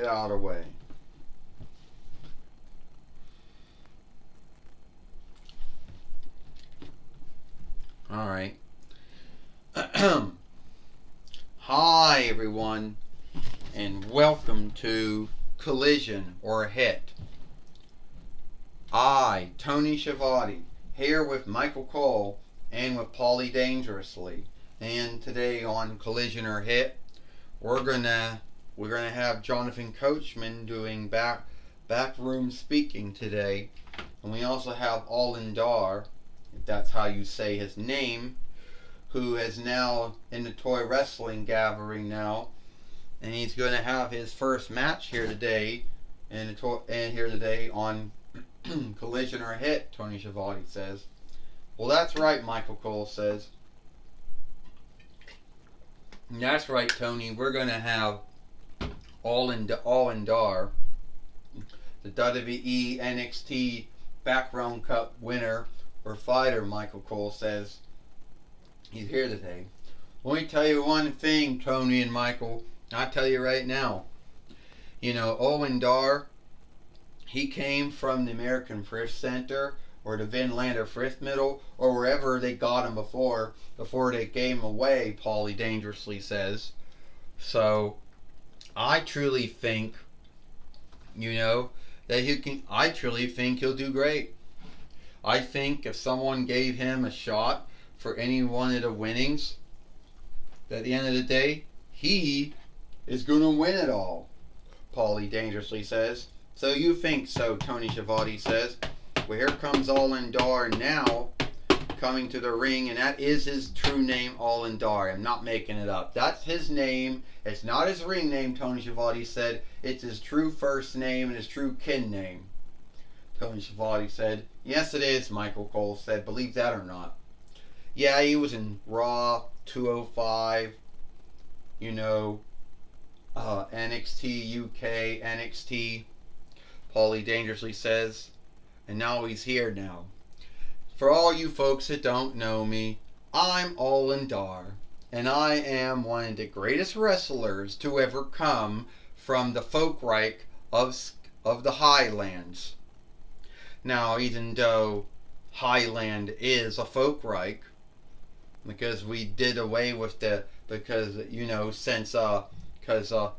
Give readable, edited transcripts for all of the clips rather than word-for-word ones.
Get out of the way. Alright. Hi everyone, and welcome to Collision or Hit. I, Tony Schiavone, here with Michael Cole and with Paulie Dangerously. And today on Collision or Hit, we're gonna have Jonathan Coachman doing backroom speaking today, and we also have Alin Dar, if that's how you say his name, who is now in the toy wrestling gathering now, and he's going to have his first match here today, and here today on Collision or Hit. Tony Schiavone says. Well, that's right, Michael Cole says. And that's right, Tony. We're going to have Alin Dar, the WWE NXT Background Cup winner or fighter. Michael Cole says. He's here today. Let me tell you one thing, Tony and Michael. I'll tell you right now. You know, Alin Dar, he came from the American Thrift Center or the Vinlander Thrift Middle or wherever they got him before they gave him away, Paulie Dangerously says. So, I truly think, I truly think he'll do great. I think if someone gave him a shot for any one of the winnings, at the end of the day, he is going to win it all, Paulie Dangerously says. So you think so, Tony Schiavone says. Well, here comes Alin Dar now, coming to the ring, and that is his true name, Alin Dar. I'm not making it up. That's his name. It's not his ring name, Tony Schiavone said. It's his true first name and his true kin name, Tony Schiavone said. Yes, it is, Michael Cole said. Believe that or not. Yeah, he was in Raw 205, NXT UK, NXT, Paulie Dangerously says. And now he's here now. For all you folks that don't know me, I'm Alin Dar, and I am one of the greatest wrestlers to ever come from the Folkreich of the Highlands. Now, even though Highland is a Folkreich, because we did away with because the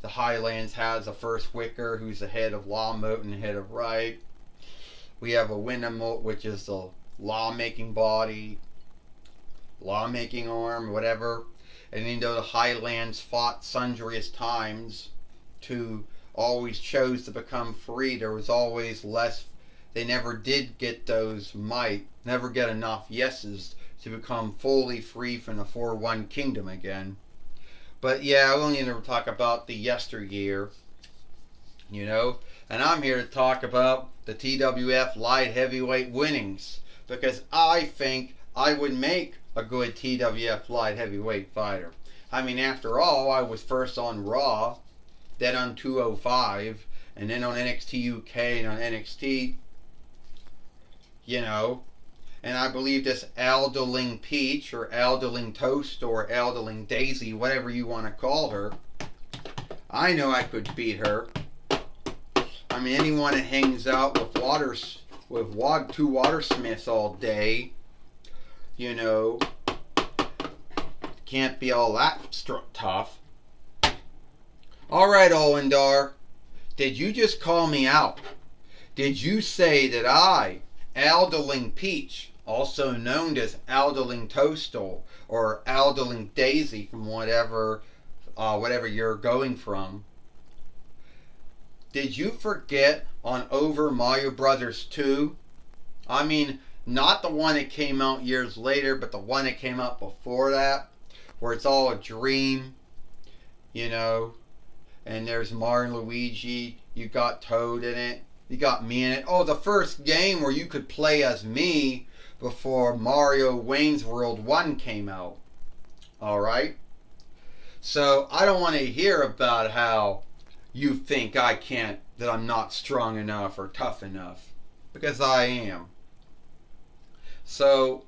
Highlands has a first Wicker who's the head of Lawmote and the head of Right. We have a Winnamote, which is the lawmaking body, lawmaking arm, whatever. And even though the Highlands fought sundriest times to always chose to become free, there was always less. They never did get never get enough yeses to become fully free from the 4-1 kingdom again. But yeah, I only need to talk about the yesteryear, and I'm here to talk about the TWF light heavyweight winnings, because I think I would make a good TWF light heavyweight fighter. I mean, after all, I was first on Raw, then on 205, and then on NXT UK and on NXT, and I believe this Aldeling Peach or Aldeling Toast or Aldeling Daisy, whatever you want to call her, I know I could beat her. I mean, anyone that hangs out with two watersmiths all day, can't be all that tough. Alright, Alin Dar, did you just call me out? Did you say that I, Aldeling Peach, also known as Aldeling Toastal or Aldeling Daisy from whatever you're going from, did you forget on Over Mario Brothers 2? I mean, not the one that came out years later, but the one that came out before that, where it's all a dream, and there's Mario and Luigi, you got Toad in it, you got me in it. Oh, the first game where you could play as me before Mario Wayne's World 1 came out. Alright? So, I don't want to hear about how you think that I'm not strong enough or tough enough. Because I am. So,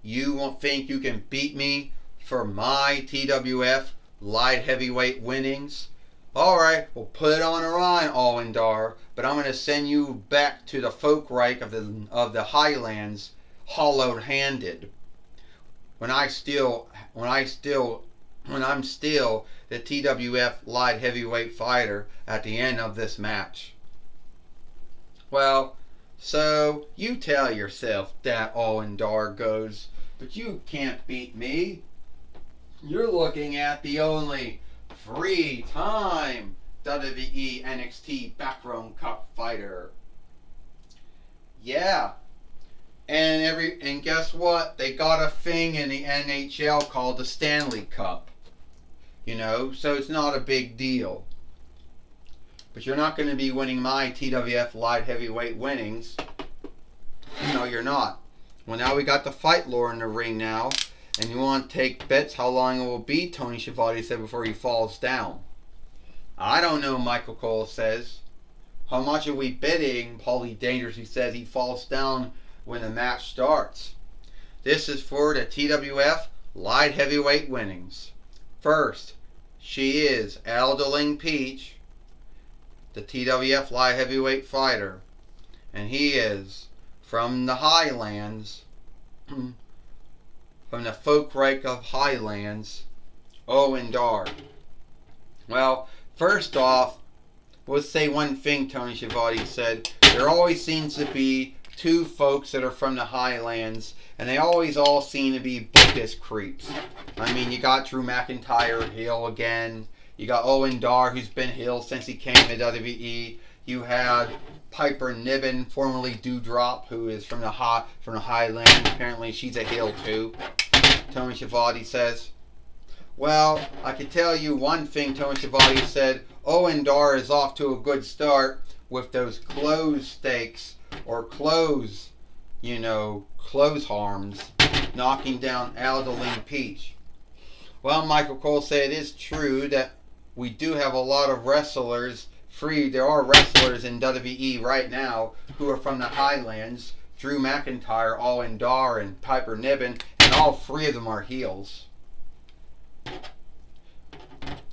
you won't think you can beat me for my TWF light heavyweight winnings? Alright, we'll put it on the line, Allendar, but I'm going to send you back to the Folkreich of the Highlands, hollow-handed. When I'm still the TWF light heavyweight fighter at the end of this match. Well, so you tell yourself that Allendar goes, but you can't beat me. You're looking at the only 3-time WWE NXT Backroom Cup fighter. Yeah. And guess what? They got a thing in the NHL called the Stanley Cup. You know, so it's not a big deal. But you're not going to be winning my TWF light heavyweight winnings. No, you're not. Well, now we got the Fight Lord in the ring now. And you want to take bets how long it will be, Tony Schiavone said, before he falls down. I don't know, Michael Cole says. How much are we bidding? Paulie Dangerously says he falls down when the match starts. This is for the TWF light heavyweight winnings. First, she is Aldeling Peach, the TWF light heavyweight fighter. And he is from the Highlands, from the Folkreich of Highlands, Allendar. Well, first off, let's say one thing Tony Schiavone said. There always seems to be two folks that are from the Highlands, and they always all seem to be booked as creeps. I mean, you got Drew McIntyre heel again. You got Allendar, who's been heel since he came to WWE. You had Piper Niven, formerly Doudrop, who is from the Highlands. Apparently, she's a heel too. Tony Schiavone says. Well, I can tell you one thing. Tony Schiavone said. Allendar is off to a good start with those clothes stakes or clothes harms, knocking down Aldeling Peach. Well, Michael Cole said it is true that we do have a lot of wrestlers free. There are wrestlers in WWE right now who are from the Highlands. Drew McIntyre, Allendar, and Piper Niven, and all three of them are heels.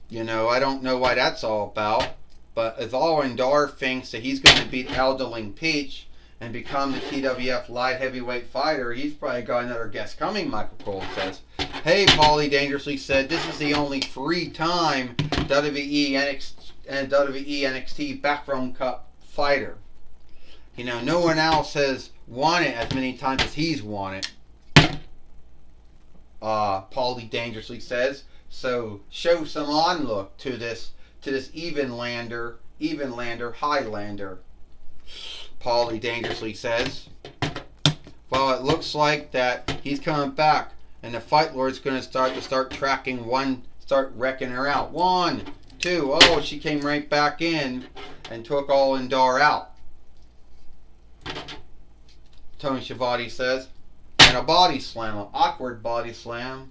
You know, I don't know why that's all about, but if Allendar thinks that he's going to beat Aldeling Peach and become the TWF light heavyweight fighter, he's probably got another guest coming, Michael Cole says. Hey, Paulie Dangerously said, this is the only 3-time WWE NXT Backroom Cup fighter. You know, no one else has won it as many times as he's won it. Paulie Dangerously says. So show some onlook to this Evenlander Highlander. Paulie Dangerously says. Well, it looks like that he's coming back, and the Fight Lord's going to start tracking start wrecking her out. 1, 2. Oh, she came right back in and took Allendar out. Tony Schiavone says. And a body slam, an awkward body slam.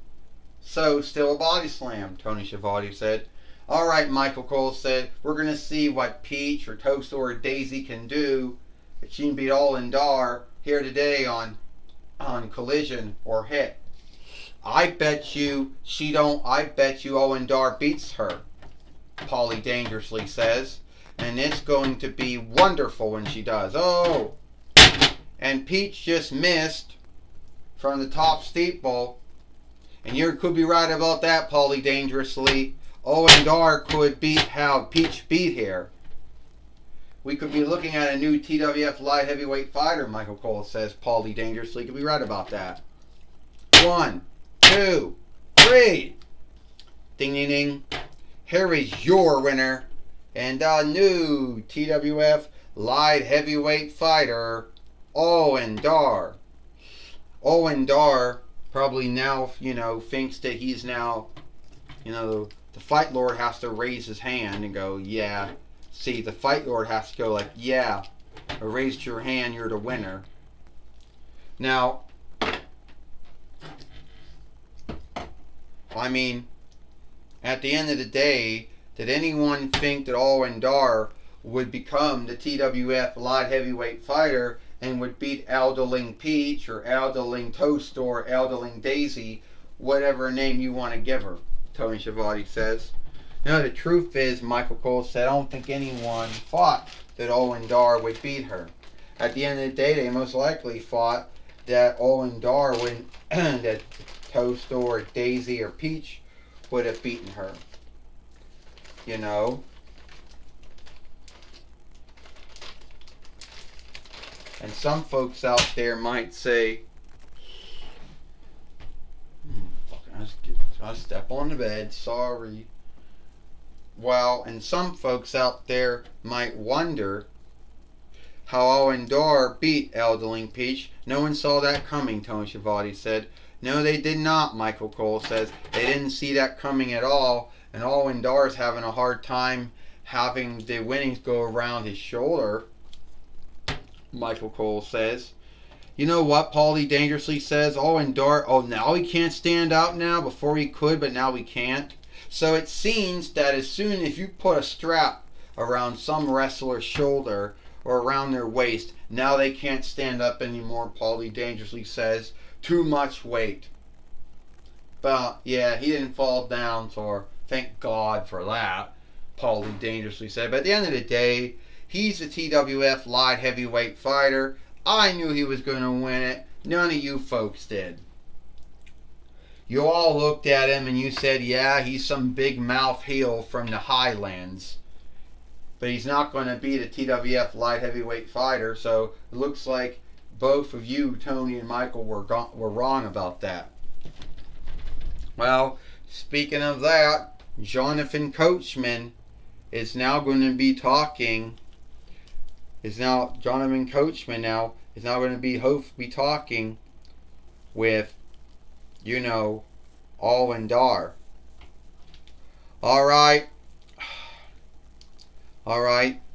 So, still a body slam, Tony Schiavone said. Alright, Michael Cole said, we're going to see what Peach or Toast or Daisy can do if she can beat Allendar here today on Collision or Hit. I bet you Allendar beats her, Paulie Dangerously says. And it's going to be wonderful when she does. Oh! And Peach just missed from the top steeple. And you could be right about that, Paulie Dangerously. Allendar could have Peach beat here. We could be looking at a new TWF light heavyweight fighter, Michael Cole says. Paulie Dangerously could be right about that. 1, 2, 3. Ding, ding, ding. Here is your winner and a new TWF light heavyweight fighter, Allendar. Allendar probably now, thinks that he's now, the Fight Lord has to raise his hand and go, yeah. See, the Fight Lord has to go like, yeah, I raised your hand, you're the winner. Now, I mean, at the end of the day, did anyone think that Allendar would become the TWF light heavyweight fighter and would beat Aldeling Peach or Aldeling Toast or Aldeling Daisy, whatever name you want to give her, Tony Schiavone says. No, the truth is, Michael Cole said, I don't think anyone thought that Owen Dar would beat her. At the end of the day, they most likely thought that Owen Dar would, that Toadstool or Daisy or Peach would have beaten her. You know? And some folks out there might say, I step on the bed, sorry. Well, and some folks out there might wonder how Owen Dar beat Elderling Peach. No one saw that coming, Tony Schiavone said. No, they did not, Michael Cole says. They didn't see that coming at all. And Owen Dar's having a hard time having the winnings go around his shoulder, Michael Cole says. You know what, Paulie Dangerously says? Owen Dar, now he can't stand out now. Before he could, but now he can't. So it seems that as soon as you put a strap around some wrestler's shoulder or around their waist, now they can't stand up anymore, Paulie Dangerously says. Too much weight. But yeah, he didn't fall down, so thank God for that, Paulie Dangerously said. But at the end of the day, he's a TWF light heavyweight fighter. I knew he was going to win it. None of you folks did. You all looked at him and you said, yeah, he's some big mouth heel from the Highlands. But he's not going to beat a TWF light heavyweight fighter, so it looks like both of you, Tony and Michael, were wrong about that. Well, speaking of that, Jonathan Coachman is now going to be talking. Jonathan Coachman now is now going to be talking with, Owen Dar. Alright.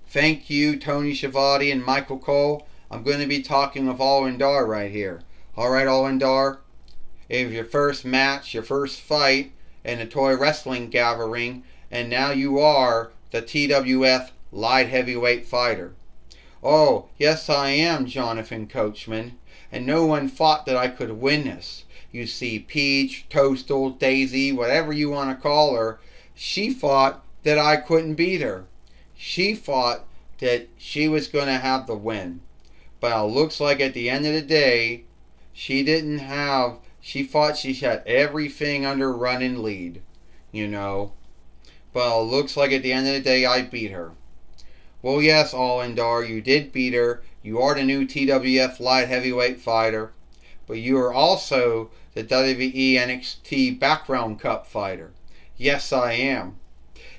Thank you, Tony Schiavone and Michael Cole. I'm going to be talking with Owen Dar right here. Alright, Owen Dar. It was your first match, your first fight in the toy wrestling gathering, and now you are the TWF light heavyweight fighter. Oh, yes I am, Jonathan Coachman, and no one thought that I could win this. You see, Peach, Toadstool, Daisy, whatever you want to call her, she thought that I couldn't beat her. She thought that she was going to have the win. But it looks like at the end of the day, she thought she had everything under running lead, But it looks like at the end of the day, I beat her. Well, yes, Owen Dar, you did beat her. You are the new TWF light heavyweight fighter. But you are also the WWE NXT Background Cup fighter. Yes, I am.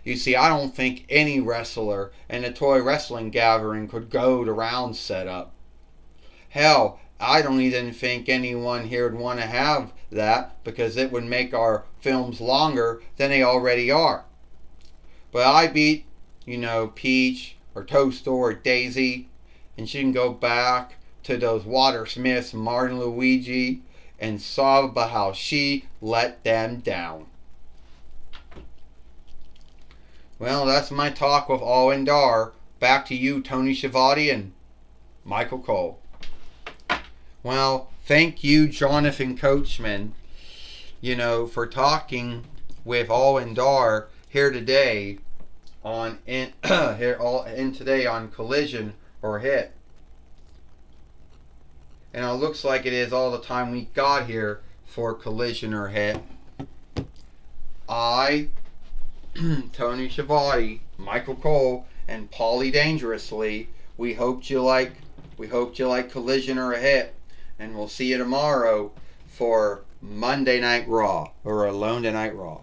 You see, I don't think any wrestler in the toy wrestling gathering could go the round setup. Hell, I don't even think anyone here would want to have that because it would make our films longer than they already are. But I beat, Peach or Toadstool or Daisy, and she can go back to those Water Smiths, Martin Luigi, and saw about how she let them down. Well, that's my talk with Owen Dar. Back to you, Tony Schiavone and Michael Cole. Well, thank you, Jonathan Coachman, for talking with Owen Dar here today today on Collision or Hit. And it looks like it is all the time we got here for Collision or Hit. I, Tony Schiavone, Michael Cole, and Paulie Dangerously, we hope you like Collision or a Hit, and we'll see you tomorrow for Monday Night Raw or Alone Tonight Raw.